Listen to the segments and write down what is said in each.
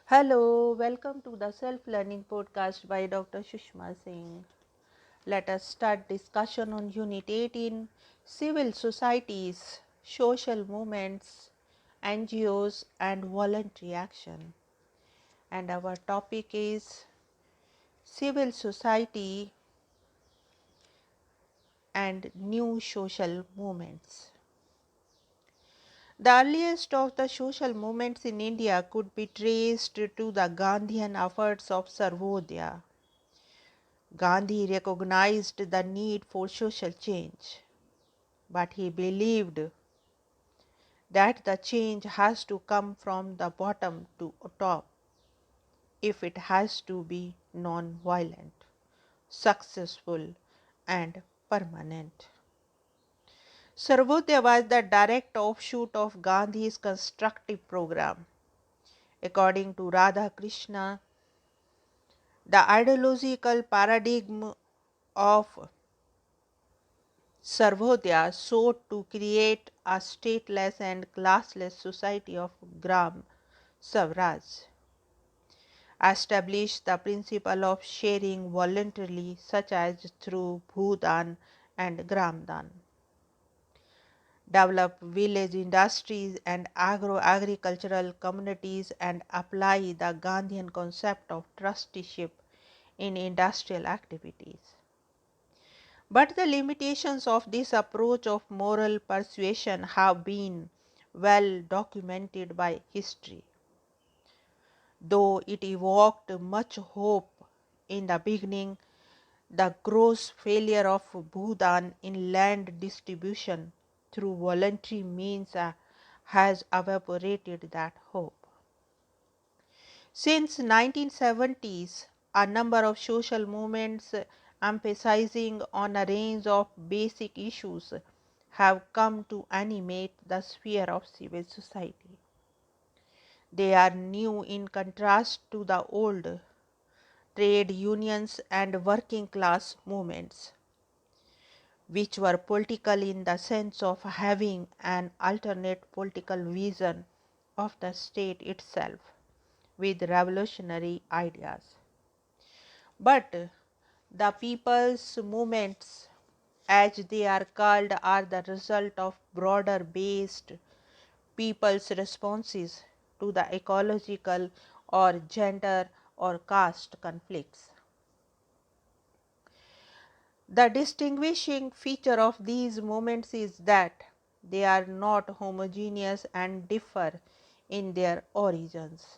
Hello, welcome to the self-learning podcast by Dr. Sushma Singh. Let us start discussion on Unit 18, Civil Societies, Social Movements, NGOs and Voluntary Action. And our topic is Civil Society and New Social Movements. The earliest of the social movements in India could be traced to the Gandhian efforts of Sarvodaya. Gandhi recognized the need for social change, but he believed that the change has to come from the bottom to top if it has to be non-violent, successful and permanent. Sarvodaya was the direct offshoot of Gandhi's constructive program. According to Radha Krishna, the ideological paradigm of Sarvodaya sought to create a stateless and classless society of Gram Swaraj, establish the principle of sharing voluntarily such as through Bhudan and Gramdan, develop village industries and agro-agricultural communities and apply the Gandhian concept of trusteeship in industrial activities. But the limitations of this approach of moral persuasion have been well documented by history. Though it evoked much hope in the beginning, the gross failure of Bhutan in land distribution through voluntary means has evaporated that hope. Since 1970s, a number of social movements emphasizing on a range of basic issues have come to animate the sphere of civil society. They are new in contrast to the old trade unions and working class movements, which were political in the sense of having an alternate political vision of the state itself with revolutionary ideas. But the people's movements, as they are called, are the result of broader based people's responses to the ecological or gender or caste conflicts. The distinguishing feature of these movements is that they are not homogeneous and differ in their origins.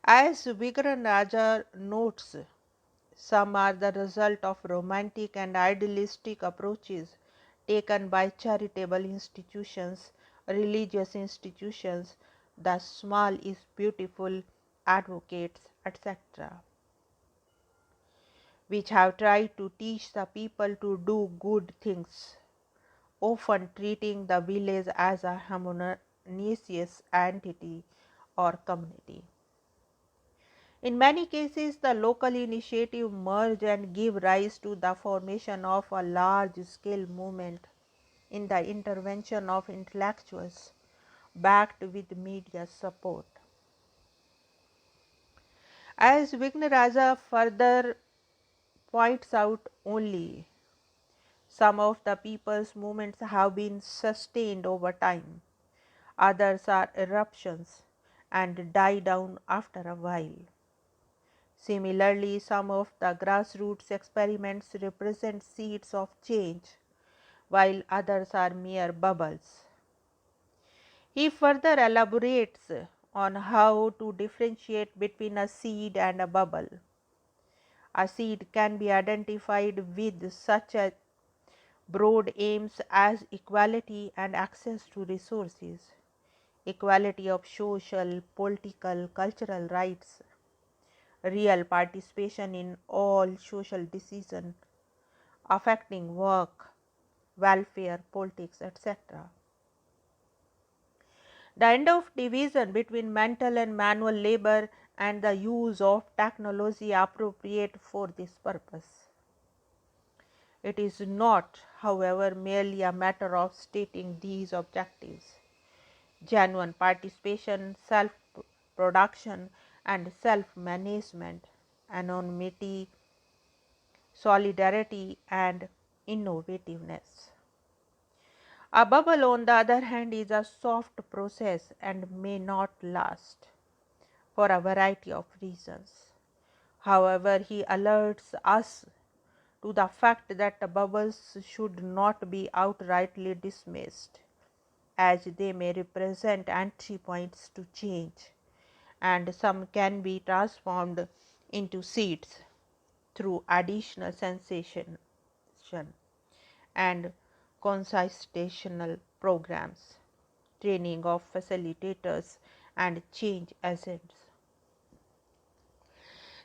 As Vigran Raja notes, some are the result of romantic and idealistic approaches taken by charitable institutions, religious institutions, the small is beautiful advocates, etc., which have tried to teach the people to do good things, often treating the village as a harmonious entity or community. In many cases, the local initiative merge and give rise to the formation of a large-scale movement in the intervention of intellectuals backed with media support. As Vignaraja further points out, only some of the people's movements have been sustained over time. Others are eruptions and die down after a while. Similarly, some of the grassroots experiments represent seeds of change, while others are mere bubbles. He further elaborates on how to differentiate between a seed and a bubble. A seed can be identified with such a broad aims as equality and access to resources, equality of social, political, cultural rights, real participation in all social decisions affecting work, welfare, politics, etc. The end of division between mental and manual labor and the use of technology appropriate for this purpose. It is not, however, merely a matter of stating these objectives. genuine participation, self-production, and self-management, anonymity, solidarity, and innovativeness. A bubble, on the other hand, is a soft process and may not last for a variety of reasons. However, he alerts us to the fact that bubbles should not be outrightly dismissed, as they may represent entry points to change, and some can be transformed into seeds through additional sensation and conscientizational programs, training of facilitators, and change agents.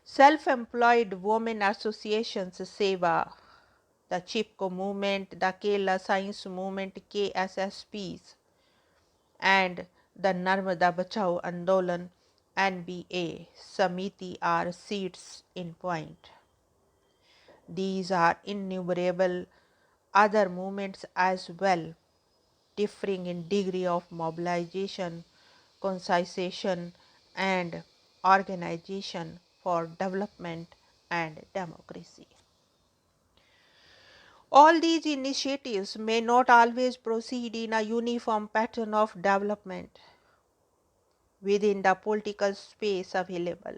Self-employed women associations Seva, the Chipko Movement, the Kerala Science Movement KSSPs, and the Narmada Bachao Andolan NBA Samiti are seats in point. These are innumerable other movements as well, differing in degree of mobilization, conscientization, and organization for development and democracy. All these initiatives may not always proceed in a uniform pattern of development within the political space available.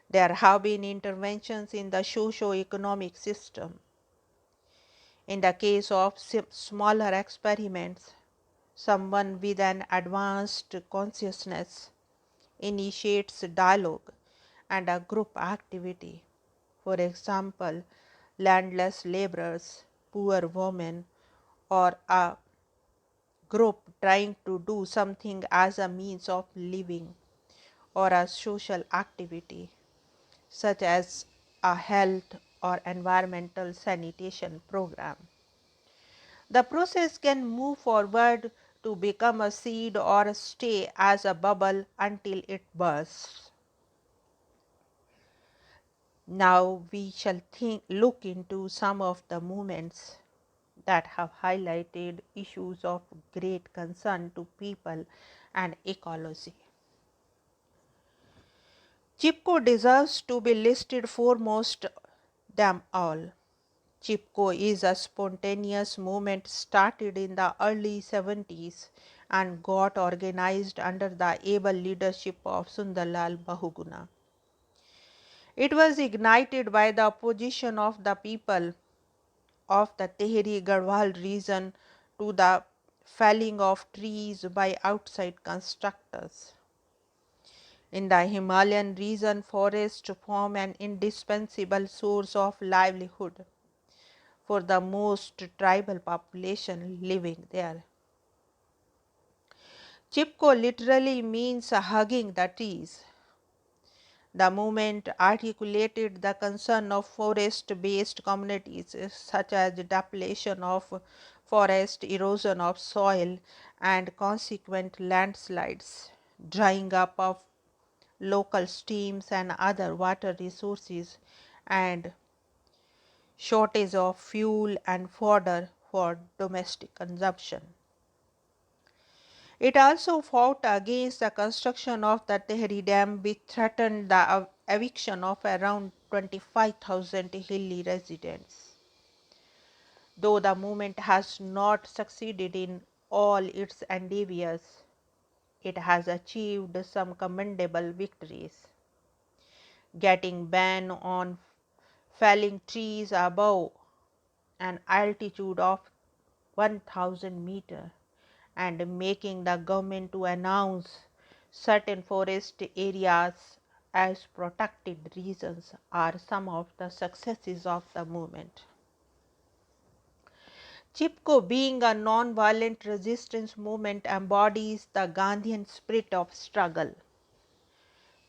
There have been interventions in the socio-economic system. In the case of smaller experiments, someone with an advanced consciousness initiates dialogue and a group activity. For example, landless laborers, poor women, or a group trying to do something as a means of living, or a social activity such as a health or environmental sanitation program. The process can move forward to become a seed or stay as a bubble until it bursts. Now we shall look into some of the movements that have highlighted issues of great concern to people and ecology. Chipko deserves to be listed foremost them all. Chipko is a spontaneous movement started in the early 70s and got organized under the able leadership of Sundarlal Bahuguna. It was ignited by the opposition of the people of the Tehri Garhwal region to the felling of trees by outside constructors. In the Himalayan region, forests form an indispensable source of livelihood for the most tribal population living there. Chipko literally means hugging the trees. The movement articulated the concern of forest-based communities such as depletion of forest, erosion of soil, and consequent landslides, drying up of local streams and other water resources, and shortage of fuel and fodder for domestic consumption. It also fought against the construction of the Tehri Dam, which threatened the eviction of around 25,000 hilly residents. Though the movement has not succeeded in all its endeavors, it has achieved some commendable victories. Getting ban on felling trees above an altitude of 1,000 meters and making the government to announce certain forest areas as protected regions are some of the successes of the movement. Chipko, being a non-violent resistance movement, embodies the Gandhian spirit of struggle.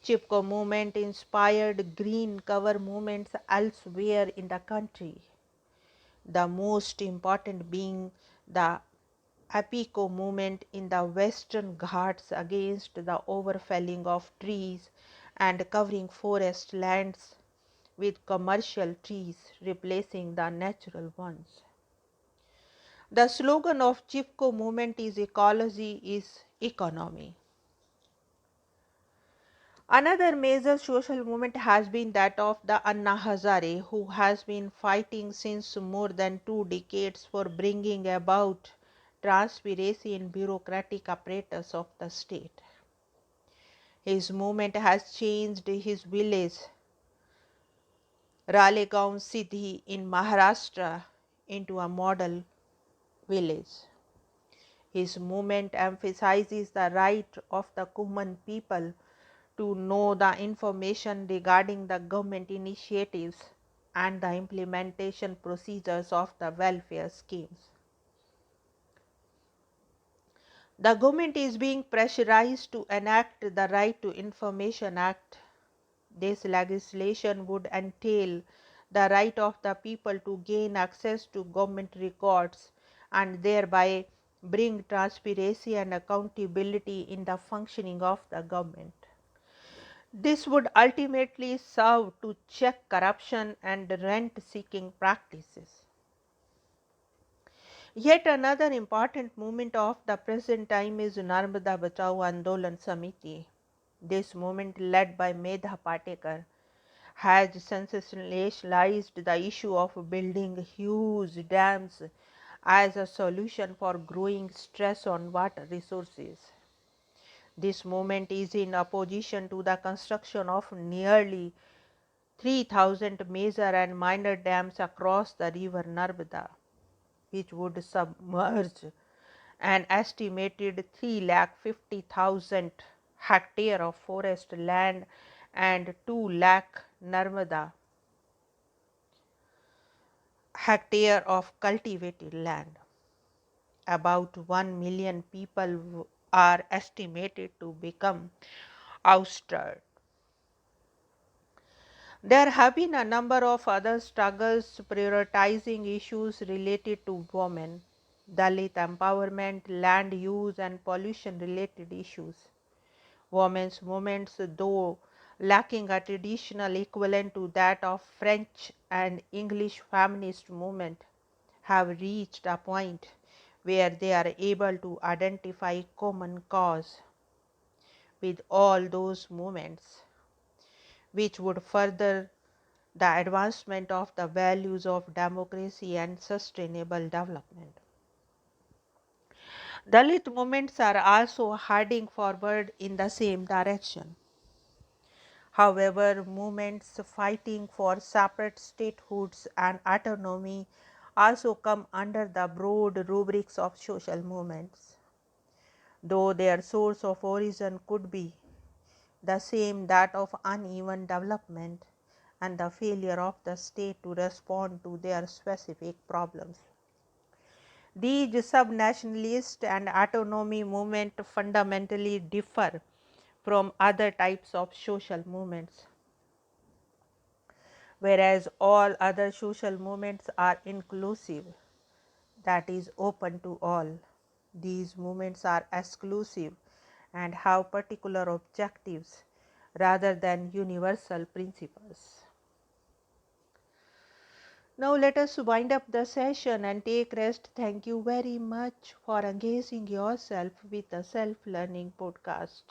Chipko movement inspired green cover movements elsewhere in the country, the most important being the Apiko movement in the Western Ghats against the overfelling of trees and covering forest lands with commercial trees, replacing the natural ones. The slogan of Chipko Movement is ecology is economy. Another major social movement has been that of the Anna Hazare, who has been fighting since more than 2 decades for bringing about transparency in bureaucratic apparatus of the state. His movement has changed his village, Ralegaon Siddhi in Maharashtra, into a model village. His movement emphasizes the right of the common people to know the information regarding the government initiatives and the implementation procedures of the welfare schemes. The government is being pressurized to enact the Right to Information Act. This legislation would entail the right of the people to gain access to government records and thereby bring transparency and accountability in the functioning of the government. This would ultimately serve to check corruption and rent-seeking practices. Yet another important movement of the present time is Narmada Bachao Andolan Samiti. This movement, led by Medha Patekar, has sensationalized the issue of building huge dams as a solution for growing stress on water resources. This movement is in opposition to the construction of nearly 3,000 major and minor dams across the river Narmada, which would submerge an estimated 350,000 hectare of forest land and 2 lakh Narmada hectare of cultivated land. About 1 million people are estimated to become ousted. There have been a number of other struggles prioritizing issues related to women, Dalit empowerment, land use, and pollution related issues. Women's movements, though lacking a traditional equivalent to that of French and English feminist movement, have reached a point where they are able to identify common cause with all those movements, which would further the advancement of the values of democracy and sustainable development. Dalit movements are also heading forward in the same direction. However, movements fighting for separate statehoods and autonomy also come under the broad rubrics of social movements, though their source of origin could be the same, that of uneven development and the failure of the state to respond to their specific problems. These subnationalist and autonomy movements fundamentally differ from other types of social movements. Whereas all other social movements are inclusive, that is, open to all, these movements are exclusive and have particular objectives rather than universal principles. Now let us wind up the session and take rest. Thank you very much for engaging yourself with the Self Learning Podcast.